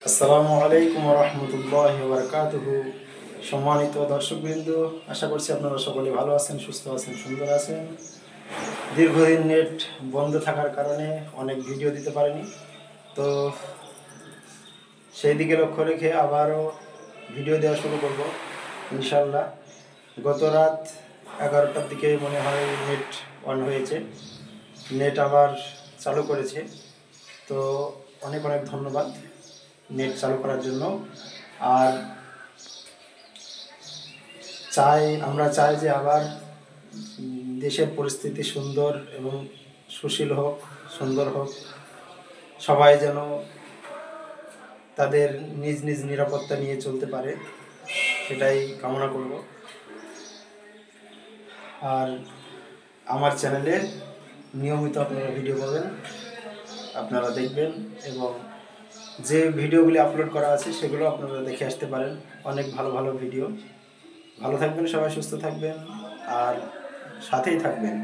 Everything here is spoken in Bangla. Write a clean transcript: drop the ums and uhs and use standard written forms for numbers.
আসসালামু আলাইকুম ওয়া রাহমাতুল্লাহি ওয়া বারাকাতুহু। সম্মানিত দর্শকবৃন্দ, আশা করছি আপনারা সকলে ভালো আছেন, সুস্থ আছেন, সুন্দর আছেন। দীর্ঘদিন নেট বন্ধ থাকার কারণে অনেক ভিডিও দিতে পারিনি, তো সেই দিকে লক্ষ্য রেখে আবারও ভিডিও দেওয়া শুরু করব ইনশাল্লাহ। গত রাত 11টার দিকে মনে হয় নেট অন হয়েছে, নেট আবার চালু করেছে, তো অনেক অনেক ধন্যবাদ নেট চালু করার জন্য। আর আমরা চাই যে আবার দেশের পরিস্থিতি সুন্দর এবং সুশীল হোক, সুন্দর হোক, সবাই যেন তাদের নিজ নিজ নিরাপত্তা নিয়ে চলতে পারে, সেটাই কামনা করব। আর আমার চ্যানেলে নিয়মিত আপনারা ভিডিও পাবেন, আপনারা দেখবেন, এবং যে ভিডিওগুলি আপলোড করা আছে সেগুলো আপনারা দেখে আসতে পারেন। অনেক ভালো ভালো ভিডিও। ভালো থাকবেন সবাই, সুস্থ থাকবেন আর সাথেই থাকবেন।